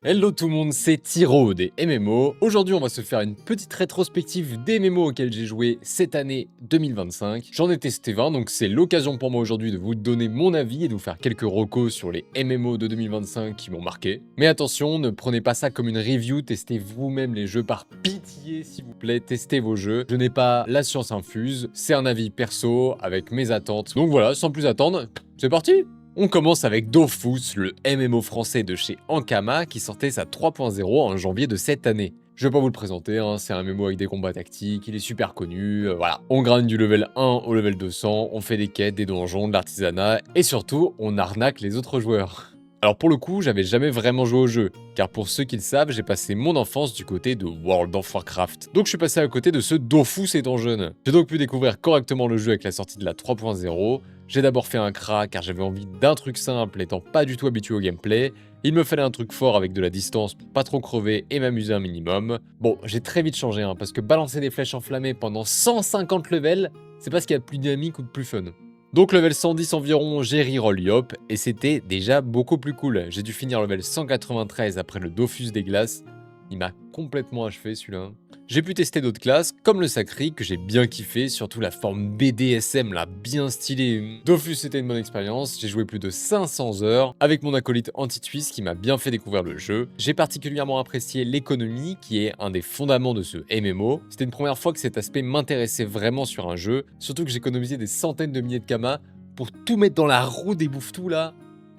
Hello tout le monde, c'est Tiro des MMO. Aujourd'hui, on va se faire une petite rétrospective des MMO auxquels j'ai joué cette année 2025. J'en ai testé 20, donc c'est l'occasion pour moi aujourd'hui de vous donner mon avis et de vous faire quelques recos sur les MMO de 2025 qui m'ont marqué. Mais attention, ne prenez pas ça comme une review, testez vous-même les jeux par pitié s'il vous plaît, testez vos jeux. Je n'ai pas la science infuse, c'est un avis perso avec mes attentes. Donc voilà, sans plus attendre, c'est parti! On commence avec Dofus, le MMO français de chez Ankama qui sortait sa 3.0 en janvier de cette année. Je vais pas vous le présenter, hein, c'est un MMO avec des combats tactiques, il est super connu, voilà. On grind du level 1 au level 200, on fait des quêtes, des donjons, de l'artisanat, et surtout, on arnaque les autres joueurs. Alors pour le coup, j'avais jamais vraiment joué au jeu, car pour ceux qui le savent, j'ai passé mon enfance du côté de World of Warcraft. Donc je suis passé à côté de ce Dofus étant jeune. J'ai donc pu découvrir correctement le jeu avec la sortie de la 3.0, j'ai d'abord fait un cra car j'avais envie d'un truc simple étant pas du tout habitué au gameplay. Il me fallait un truc fort avec de la distance pour pas trop crever et m'amuser un minimum. Bon, j'ai très vite changé parce que balancer des flèches enflammées pendant 150 levels, c'est pas ce qu'il y a de plus dynamique ou de plus fun. Donc level 110 environ, j'ai reroll Yop et c'était déjà beaucoup plus cool. J'ai dû finir level 193 après le Dofus des glaces. Il m'a complètement achevé celui-là. J'ai pu tester d'autres classes, comme le Sacri, que j'ai bien kiffé, surtout la forme BDSM là, bien stylée. Dofus c'était une bonne expérience, j'ai joué plus de 500 heures, avec mon acolyte Antitwist qui m'a bien fait découvrir le jeu. J'ai particulièrement apprécié l'économie, qui est un des fondaments de ce MMO. C'était une première fois que cet aspect m'intéressait vraiment sur un jeu, surtout que j'économisais des centaines de milliers de kamas pour tout mettre dans la roue des bouffes-tout là.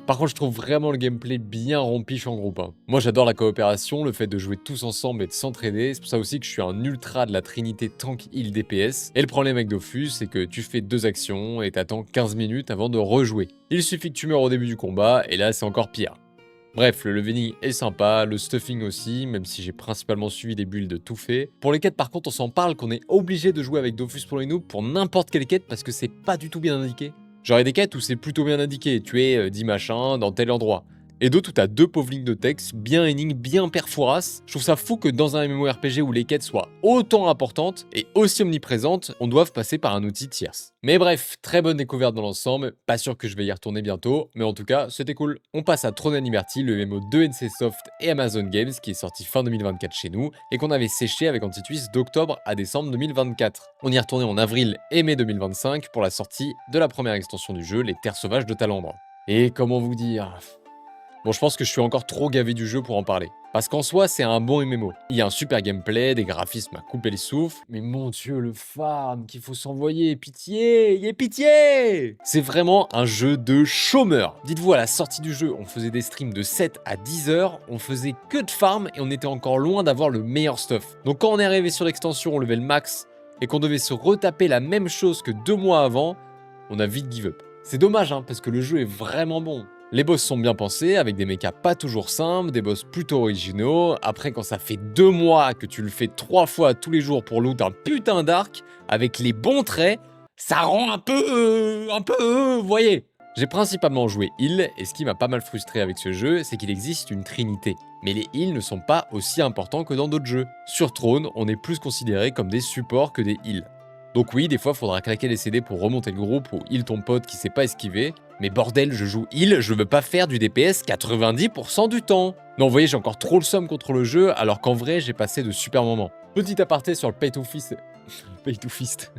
Par contre, je trouve vraiment le gameplay bien rompiche en groupe. Moi, j'adore la coopération, le fait de jouer tous ensemble et de s'entraider. C'est pour ça aussi que je suis un ultra de la trinité tank heal DPS. Et le problème avec Dofus, c'est que tu fais 2 actions et t'attends 15 minutes avant de rejouer. Il suffit que tu meurs au début du combat, et là, c'est encore pire. Bref, le leveling est sympa, le stuffing aussi, même si j'ai principalement suivi des builds tout faits. Pour les quêtes par contre, on s'en parle qu'on est obligé de jouer avec Dofus pour les noobs pour n'importe quelle quête parce que c'est pas du tout bien indiqué. Genre il y a des quêtes où c'est plutôt bien indiqué, tu es 10 machins dans tel endroit. Et d'autres où t'as 2 pauvres lignes de texte, bien énigmes, bien perforaces. Je trouve ça fou que dans un MMORPG où les quêtes soient autant importantes et aussi omniprésentes, on doive passer par un outil tierce. Mais bref, très bonne découverte dans l'ensemble, pas sûr que je vais y retourner bientôt, mais en tout cas, c'était cool. On passe à Throne and Liberty, le MMO de NCSoft et Amazon Games qui est sorti fin 2024 chez nous et qu'on avait séché avec Antitwist d'octobre à décembre 2024. On y est retourné en avril et mai 2025 pour la sortie de la première extension du jeu, les Terres Sauvages de Talandre. Et comment vous dire... Bon, je pense que je suis encore trop gavé du jeu pour en parler. Parce qu'en soi, c'est un bon MMO. Il y a un super gameplay, des graphismes à couper le souffle, mais mon dieu, le farm qu'il faut s'envoyer, pitié, y ait pitié! C'est vraiment un jeu de chômeur. Dites-vous, à la sortie du jeu, on faisait des streams de 7 à 10 heures, on faisait que de farm et on était encore loin d'avoir le meilleur stuff. Donc quand on est arrivé sur l'extension au level max et qu'on devait se retaper la même chose que 2 mois avant, on a vite give up. C'est dommage, parce que le jeu est vraiment bon. Les boss sont bien pensés, avec des mechas pas toujours simples, des boss plutôt originaux. Après, quand ça fait 2 mois que tu le fais 3 fois tous les jours pour loot un putain d'arc, avec les bons traits, ça rend un peu, vous voyez. J'ai principalement joué heal, et ce qui m'a pas mal frustré avec ce jeu, c'est qu'il existe une trinité. Mais les heals ne sont pas aussi importants que dans d'autres jeux. Sur Throne, on est plus considérés comme des supports que des heals. Donc oui, des fois, faudra claquer les CD pour remonter le groupe ou heal ton pote qui sait pas esquiver. Mais bordel, je joue heal, je veux pas faire du DPS 90% du temps. Non, vous voyez, j'ai encore trop le somme contre le jeu, alors qu'en vrai, j'ai passé de super moments. Petit aparté sur le pay to fist... pay to fist...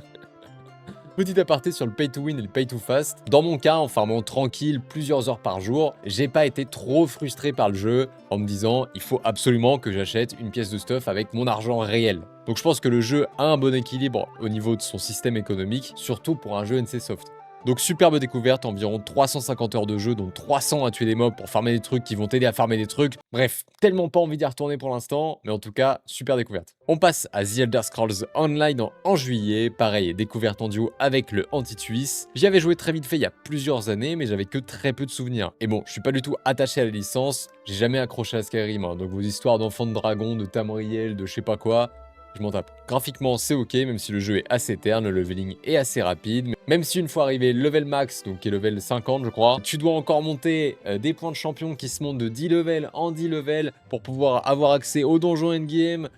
Petit aparté sur le pay to win et le pay to fast. Dans mon cas, en farmant tranquille plusieurs heures par jour, j'ai pas été trop frustré par le jeu en me disant il faut absolument que j'achète une pièce de stuff avec mon argent réel. Donc je pense que le jeu a un bon équilibre au niveau de son système économique, surtout pour un jeu NCSoft. Donc superbe découverte, environ 350 heures de jeu, dont 300 à tuer des mobs pour farmer des trucs qui vont t'aider à farmer des trucs. Bref, tellement pas envie d'y retourner pour l'instant, mais en tout cas, super découverte. On passe à The Elder Scrolls Online en juillet, pareil, découverte en duo avec le Antitwist. J'y avais joué très vite fait il y a plusieurs années, mais j'avais que très peu de souvenirs. Et bon, je suis pas du tout attaché à la licence, j'ai jamais accroché à Skyrim, donc vos histoires d'enfants de dragon, de Tamriel, de je sais pas quoi... Je m'en tape. Graphiquement, c'est ok, même si le jeu est assez terne, le leveling est assez rapide. Même si une fois arrivé level max, donc qui est level 50 je crois, tu dois encore monter des points de champion qui se montent de 10 levels en 10 levels pour pouvoir avoir accès au donjon endgame.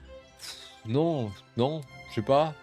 Non, je sais pas.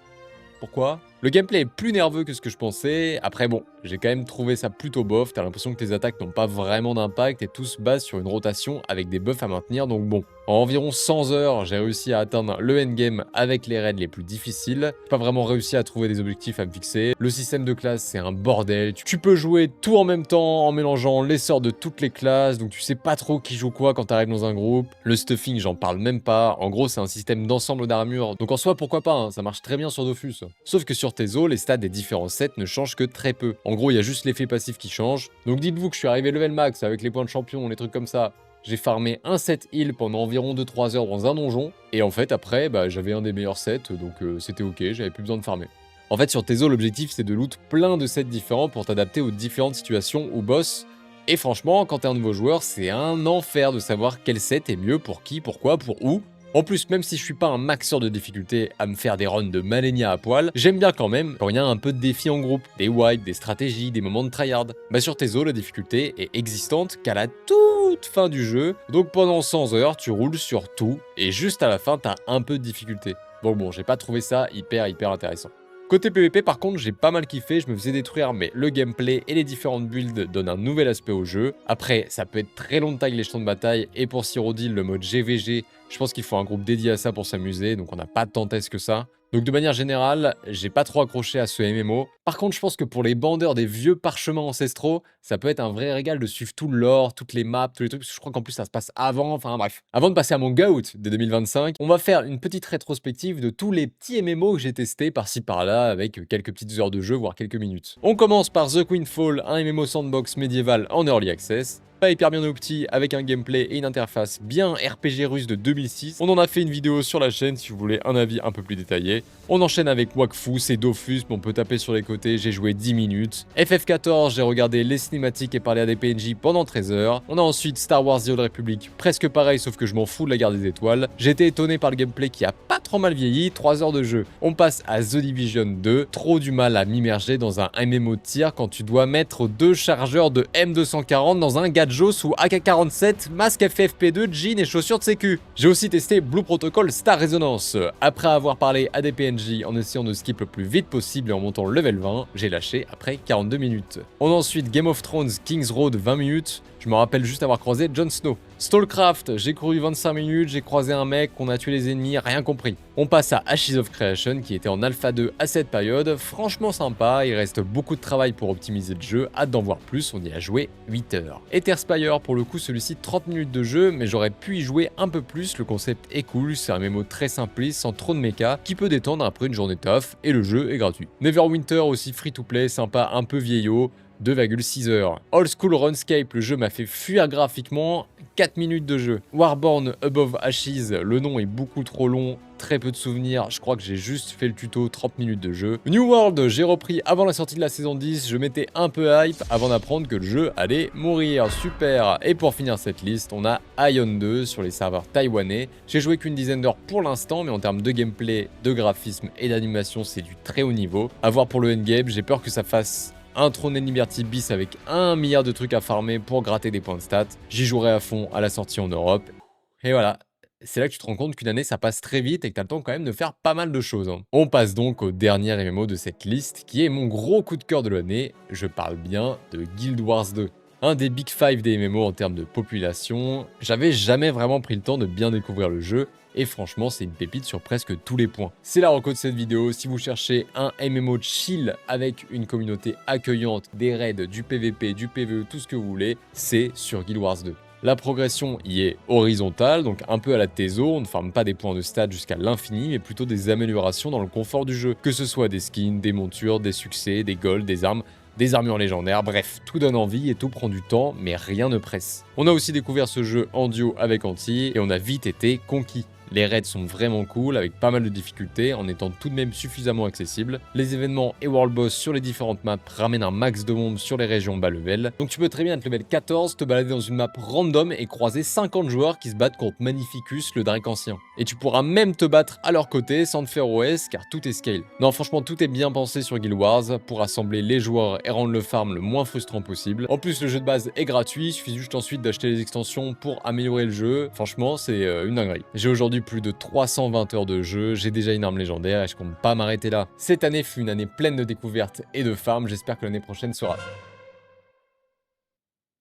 Pourquoi? Le gameplay est plus nerveux que ce que je pensais. Après bon, j'ai quand même trouvé ça plutôt bof. T'as l'impression que tes attaques n'ont pas vraiment d'impact et tout se base sur une rotation avec des buffs à maintenir. Donc bon, en environ 100 heures, j'ai réussi à atteindre le endgame avec les raids les plus difficiles. J'ai pas vraiment réussi à trouver des objectifs à me fixer. Le système de classe, c'est un bordel. Tu peux jouer tout en même temps en mélangeant les sorts de toutes les classes. Donc tu sais pas trop qui joue quoi quand t'arrives dans un groupe. Le stuffing, j'en parle même pas. En gros, c'est un système d'ensemble d'armure. Donc en soi, pourquoi pas, hein, ça marche très bien sur Dofus. Sauf que sur Tezo, les stats des différents sets ne changent que très peu. En gros, il y a juste l'effet passif qui change. Donc dites-vous que je suis arrivé level max avec les points de champion, les trucs comme ça. J'ai farmé un set heal pendant environ 2-3 heures dans un donjon. Et en fait, après, j'avais un des meilleurs sets, donc c'était ok, j'avais plus besoin de farmer. En fait, sur Tezo, l'objectif, c'est de loot plein de sets différents pour t'adapter aux différentes situations ou boss. Et franchement, quand t'es un nouveau joueur, c'est un enfer de savoir quel set est mieux pour qui, pourquoi, pour où. En plus, même si je suis pas un maxeur de difficulté à me faire des runs de Malenia à poil, j'aime bien quand même quand il y a un peu de défi en groupe, des wipes, des stratégies, des moments de tryhard. Sur Tezo, la difficulté est existante qu'à la toute fin du jeu, donc pendant 100 heures, tu roules sur tout, et juste à la fin, t'as un peu de difficulté. Donc bon, j'ai pas trouvé ça hyper intéressant. Côté PvP par contre, j'ai pas mal kiffé, je me faisais détruire, mais le gameplay et les différentes builds donnent un nouvel aspect au jeu. Après, ça peut être très long de tag les champs de bataille, et pour Cyrodiil, le mode GVG, je pense qu'il faut un groupe dédié à ça pour s'amuser, donc on n'a pas tant de tests que ça. Donc de manière générale, j'ai pas trop accroché à ce MMO. Par contre, je pense que pour les bandeurs des vieux parchemins ancestraux, ça peut être un vrai régal de suivre tout le lore, toutes les maps, tous les trucs, parce que je crois qu'en plus ça se passe avant, enfin bref. Avant de passer à mon GOAT de 2025, on va faire une petite rétrospective de tous les petits MMO que j'ai testés par-ci par-là, avec quelques petites heures de jeu, voire quelques minutes. On commence par The Queenfall, un MMO sandbox médiéval en early access. Pas hyper bien opti, avec un gameplay et une interface bien RPG russe de 2006. On en a fait une vidéo sur la chaîne si vous voulez un avis un peu plus détaillé. On enchaîne avec Wakfu, c'est Dofus, mais on peut taper sur les côtés, j'ai joué 10 minutes. FF14, j'ai regardé les cinématiques et parlé à des PNJ pendant 13 heures. On a ensuite Star Wars The Old Republic, presque pareil sauf que je m'en fous de la guerre des étoiles. J'ai été étonné par le gameplay qui a pas trop mal vieilli, 3 heures de jeu. On passe à The Division 2, trop du mal à m'immerger dans un MMO de tir quand tu dois mettre 2 chargeurs de M240 dans un gadget sous AK-47, masque FFP2, jean et chaussures de sécu. J'ai aussi testé Blue Protocol Star Resonance. Après avoir parlé à des PNJ en essayant de skip le plus vite possible et en montant level 20, j'ai lâché après 42 minutes. On a ensuite Game of Thrones King's Road 20 minutes. Je me rappelle juste avoir croisé Jon Snow. Stallcraft, j'ai couru 25 minutes, j'ai croisé un mec, on a tué les ennemis, rien compris. On passe à Ashes of Creation qui était en Alpha 2 à cette période, franchement sympa, il reste beaucoup de travail pour optimiser le jeu, hâte d'en voir plus, on y a joué 8 heures. Etherspire, pour le coup celui-ci 30 minutes de jeu, mais j'aurais pu y jouer un peu plus, le concept est cool, c'est un MMO très simpliste, sans trop de méca, qui peut détendre après une journée taf, et le jeu est gratuit. Neverwinter aussi free to play, sympa, un peu vieillot, 2,6 heures. Old School RuneScape, le jeu m'a fait fuir graphiquement, 4 minutes de jeu. Warborn Above Ashes, le nom est beaucoup trop long, très peu de souvenirs, je crois que j'ai juste fait le tuto, 30 minutes de jeu. New World, j'ai repris avant la sortie de la saison 10, je m'étais un peu hype avant d'apprendre que le jeu allait mourir, super. Et pour finir cette liste, on a Ion 2 sur les serveurs taïwanais. J'ai joué qu'une dizaine d'heures pour l'instant, mais en termes de gameplay, de graphisme et d'animation, c'est du très haut niveau. À voir pour le endgame, j'ai peur que ça fasse un Throne and Liberty bis avec 1 milliard de trucs à farmer pour gratter des points de stats. J'y jouerai à fond à la sortie en Europe. Et voilà, c'est là que tu te rends compte qu'une année ça passe très vite et que tu as le temps quand même de faire pas mal de choses. On passe donc au dernier MMO de cette liste qui est mon gros coup de cœur de l'année. Je parle bien de Guild Wars 2. Un des Big 5 des MMO en termes de population. J'avais jamais vraiment pris le temps de bien découvrir le jeu. Et franchement, c'est une pépite sur presque tous les points. C'est la reco de cette vidéo. Si vous cherchez un MMO chill avec une communauté accueillante, des raids, du PVP, du PVE, tout ce que vous voulez, c'est sur Guild Wars 2. La progression y est horizontale, donc un peu à la Tezo, on ne farme pas des points de stats jusqu'à l'infini, mais plutôt des améliorations dans le confort du jeu. Que ce soit des skins, des montures, des succès, des golds, des armes, des armures légendaires, bref, tout donne envie et tout prend du temps, mais rien ne presse. On a aussi découvert ce jeu en duo avec Anti, et on a vite été conquis. Les raids sont vraiment cool, avec pas mal de difficultés, en étant tout de même suffisamment accessibles. Les événements et World Boss sur les différentes maps ramènent un max de bombes sur les régions bas level. Donc tu peux très bien être level 14, te balader dans une map random et croiser 50 joueurs qui se battent contre Magnificus, le Drake ancien. Et tu pourras même te battre à leur côté sans te faire OS, car tout est scale. Non, franchement, tout est bien pensé sur Guild Wars pour assembler les joueurs et rendre le farm le moins frustrant possible. En plus, le jeu de base est gratuit, il suffit juste ensuite d'acheter les extensions pour améliorer le jeu. Franchement, c'est une dinguerie. J'ai aujourd'hui j'ai plus de 320 heures de jeu, j'ai déjà une arme légendaire et je compte pas m'arrêter là. Cette année fut une année pleine de découvertes et de farm, j'espère que l'année prochaine sera...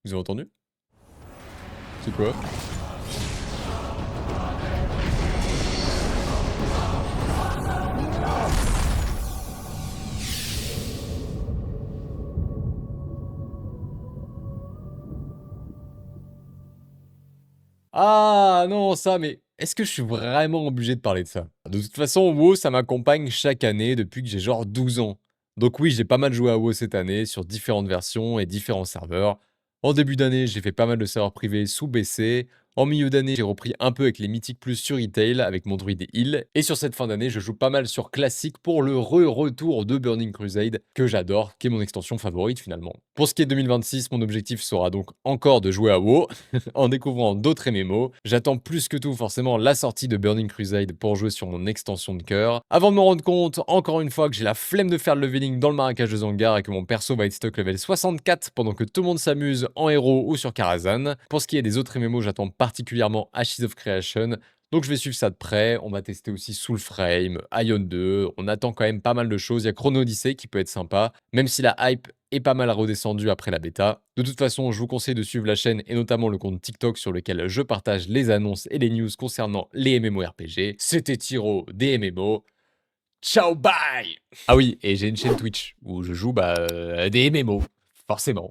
Vous avez entendu? C'est quoi? Ah non, ça, mais est-ce que je suis vraiment obligé de parler de ça? De toute façon, WoW, ça m'accompagne chaque année depuis que j'ai genre 12 ans. Donc oui, j'ai pas mal joué à WoW cette année sur différentes versions et différents serveurs. En début d'année, j'ai fait pas mal de serveurs privés sous BC. En milieu d'année, j'ai repris un peu avec les Mythiques Plus sur Retail avec mon druide et heal. Et sur cette fin d'année, je joue pas mal sur Classique pour le retour de Burning Crusade que j'adore, qui est mon extension favorite finalement. Pour ce qui est 2026, mon objectif sera donc encore de jouer à WoW en découvrant d'autres MMO. J'attends plus que tout forcément la sortie de Burning Crusade pour jouer sur mon extension de cœur. Avant de me rendre compte, encore une fois, que j'ai la flemme de faire le leveling dans le marécage de Zangar et que mon perso va être stock level 64 pendant que tout le monde s'amuse en héros ou sur Karazhan. Pour ce qui est des autres MMO, j'attends particulièrement Ashes of Creation. Donc je vais suivre ça de près, on va tester aussi Soulframe, Ion 2, on attend quand même pas mal de choses, il y a Chrono Odyssey qui peut être sympa, même si la hype est pas mal redescendue après la bêta. De toute façon, je vous conseille de suivre la chaîne et notamment le compte TikTok sur lequel je partage les annonces et les news concernant les MMORPG. C'était Tiro des MMO. Ciao, bye! Ah oui, et j'ai une chaîne Twitch où je joue des MMO, forcément.